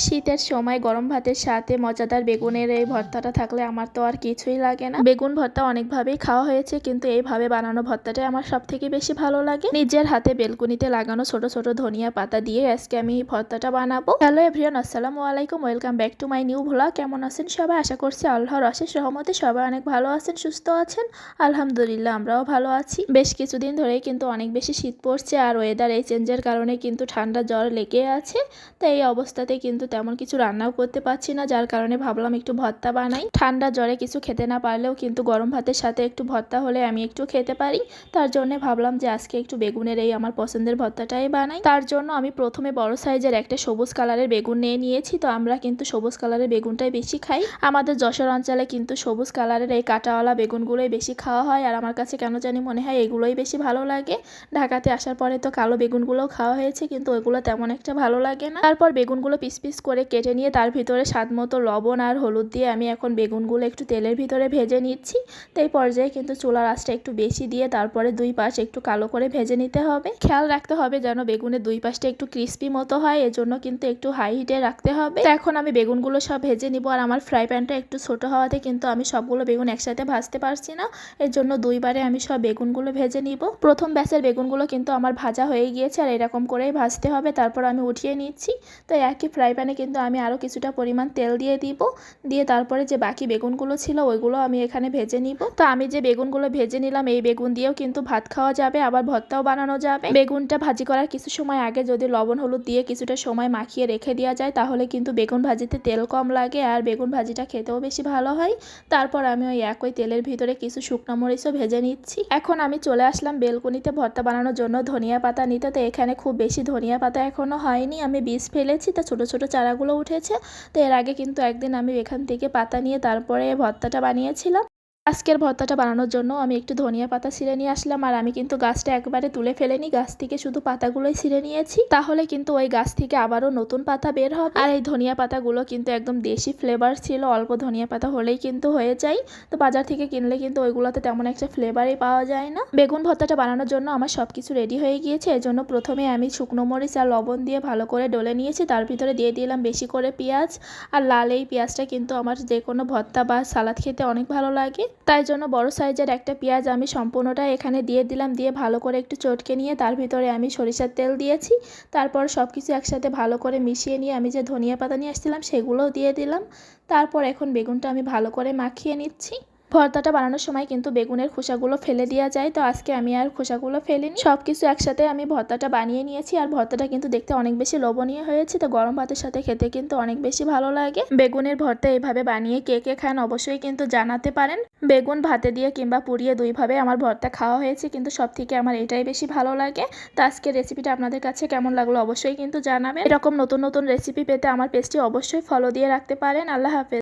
শীতের সময় গরম ভাতের সাথে মজাদার বেগুনের এই ভর্তাটা থাকলে আমার তো আর কিছুই লাগে না। বেগুন ভর্তা অনেকভাবেই খাওয়া হয়েছে, কিন্তু এইভাবে বানানো ভর্তাটাই আমার সব থেকে বেশি ভালো লাগে। নিজের হাতে বেলকুনিতে লাগানো ছোট ছোট ধনিয়া পাতা দিয়ে আজকে আমি এই ভর্তাটা বানাবো। হ্যালো এভরিওয়ান, আসসালামু আলাইকুম, welcome back to my new vlog. কেমন আছেন সবাই? আশা করছি আল্লাহর অশেষ রহমতে সবাই অনেক ভালো আছেন, সুস্থ আছেন। আলহামদুলিল্লাহ, আমরাও ভালো আছি। বেশ কিছুদিন ধরেই কিন্তু অনেক বেশি শীত পড়ছে, আর ওয়েদার এই চেঞ্জের কারণে কিন্তু ঠান্ডা জ্বর লেগে আছে। তো এই অবস্থাতে কিন্তু তেমন কিছু রান্নাও করতে পারছি না, যার কারণে ভাবলাম একটু ভর্তা বানাই। ঠান্ডা জ্বরে কিছু খেতে না পারলেও কিন্তু গরম ভাতের সাথে একটু ভর্তা হলে আমি একটু খেতে পারি। তার জন্য ভাবলাম যে আজকে একটু বেগুনের এই আমার পছন্দের ভর্তাটাই বানাই। তার জন্য আমি প্রথমে বড় সাইজের একটা সবুজ কালারের বেগুন নিয়ে নিয়েছি। তো আমরা কিন্তু সবুজ কালারের বেগুনটাই বেশি খাই। আমাদের যশোর অঞ্চলে কিন্তু সবুজ কালারের এই কাঁটাওয়ালা বেগুনগুলোই বেশি খাওয়া হয়, আর আমার কাছে কেন জানি মনে হয় এগুলোই বেশি ভালো লাগে। ঢাকাতে আসার পরে তো কালো বেগুনগুলোও খাওয়া হয়েছে, কিন্তু ওইগুলো তেমন একটা ভালো লাগে না। তারপর বেগুনগুলো পিস পিস করে কেটে নিয়ে তার ভিতরে স্বাদ মতো লবণ আর হলুদ দিয়ে আমি এখন বেগুনগুলো একটু তেলের ভিতরে ভেজে নিচ্ছি। তো এই পর্যায়ে কিন্তু চুলার আঁচটা একটু বেশি দিয়ে তারপরে দুই পাশ একটু কালো করে ভেজে নিতে হবে। খেয়াল রাখতে হবে যেন বেগুনের দুই পাশটা একটু ক্রিস্পি মতো হয়, এজন্য কিন্তু একটু হাই হিটে রাখতে হবে। তো এখন আমি বেগুনগুলো সব ভেজে নিব, আর আমার ফ্রাই প্যানটা একটু ছোট হওয়াতে কিন্তু আমি সবগুলো বেগুন একসাথে ভাজতে পারছি না, এর জন্য দুইবারে আমি সব বেগুনগুলো ভেজে নিব। প্রথম ব্যাচের বেগুনগুলো কিন্তু আমার ভাজা হয়ে গিয়েছে, আর এরকম করেই ভাজতে হবে। তারপর আমি উঠিয়ে নিচ্ছি। তো একই ফ্রাই প্যানে কিন্তু আমি আরও কিছুটা পরিমাণ তেল দিয়ে দিব, দিয়ে তারপরে যে বাকি বেগুনগুলো ছিল ওইগুলো আমি এখানে ভেজে নিব। তো আমি যে বেগুনগুলো ভেজে নিলাম এই বেগুন দিয়েও কিন্তু ভাত খাওয়া যাবে, আবার ভর্তাও বানানো যাবে। বেগুনটা ভাজি করার কিছু সময় আগে যদি লবণ হলুদ দিয়ে কিছুটা সময় মাখিয়ে রেখে দেওয়া যায়, তাহলে কিন্তু বেগুন ভাজিতে তেল কম লাগে আর বেগুন ভাজিটা খেতেও বেশি ভালো হয়। তারপর আমি ওই একই তেলের ভিতরে কিছু শুকনো মরিচও ভেজে নিচ্ছি। এখন আমি চলে আসলাম বেলকুনিতে ভর্তা বানানোর জন্য ধনিয়া পাতা নিতে। তো এখানে খুব বেশি ধনিয়া পাতা এখনো হয়নি, আমি বীজ ফেলেছি, তা ছোট ছোট চারাগুলো উঠেছে। তো এর আগে কিন্তু একদিন আমি এখান থেকে পাতা নিয়ে তারপরে ভর্তাটা বানিয়েছিলাম। আজকের ভর্তাটা বানানোর জন্য আমি একটু ধনিয়া পাতা ছিঁড়ে নিয়ে আসলাম, আর আমি কিন্তু গাছটা একবারে তুলে ফেলেনি, গাছ থেকে শুধু পাতাগুলোই ছিঁড়ে নিয়েছি। তাহলে কিন্তু ওই গাছ থেকে আবারও নতুন পাতা বের হবে। আর এই ধনিয়া পাতাগুলো কিন্তু একদম দেশি ফ্লেভার ছিল, অল্প ধনিয়া পাতা হলেই কিন্তু হয়ে যায়। তো বাজার থেকে কিনলে কিন্তু ওইগুলোতে তেমন একটা ফ্লেভারই পাওয়া যায় না। বেগুন ভর্তাটা বানানোর জন্য আমার সব কিছু রেডি হয়ে গিয়েছে, এর জন্য প্রথমে আমি শুকনো মরিচ আর লবণ দিয়ে ভালো করে ডলে নিয়েছি। তার ভিতরে দিয়ে দিলাম বেশি করে পেঁয়াজ, আর লাল এই পেঁয়াজটা কিন্তু আমার যে কোনো ভর্তা বা সালাদ খেতে অনেক ভালো লাগে। তাই জন্য বড় সাইজের একটা পেঁয়াজ আমি সম্পূর্ণটা এখানে দিয়ে দিলাম, দিয়ে ভালো করে একটু চটকে নিয়ে তার ভিতরে আমি সরিষার তেল দিয়েছি। তারপর সব কিছু একসাথে ভালো করে মিশিয়ে নিয়ে আমি যে ধনিয়া পাতা নিয়ে আসছিলাম সেগুলোও দিয়ে দিলাম। তারপর এখন বেগুনটা আমি ভালো করে মাখিয়ে নিচ্ছি। ভর্তাটা বানানোর সময় কিন্তু বেগুনের খোসাগুলো ফেলে দেওয়া যায়, তো আজকে আমি আর খোসাগুলো ফেলিনি। সব কিছু একসাথে আমি ভর্তাটা বানিয়ে নিয়েছি, আর ভর্তাটা কিন্তু দেখতে অনেক বেশি লোভনীয় হয়েছে। তো গরম ভাতের সাথে খেতে কিন্তু অনেক বেশি ভালো লাগে। বেগুনের ভর্তা এইভাবে বানিয়ে কে কে খান অবশ্যই কিন্তু জানাতে পারেন। বেগুন ভাতে দিয়ে কিংবা পুড়িয়ে দুইভাবে আমার ভর্তা খাওয়া হয়েছে, কিন্তু সব থেকে আমার এটাই বেশি ভালো লাগে। তো আজকের রেসিপিটা আপনাদের কাছে কেমন লাগলো অবশ্যই কিন্তু জানাবেন। এরকম নতুন নতুন রেসিপি পেতে আমার পেজটি অবশ্যই ফলো দিয়ে রাখতে পারেন। আল্লাহ হাফেজ।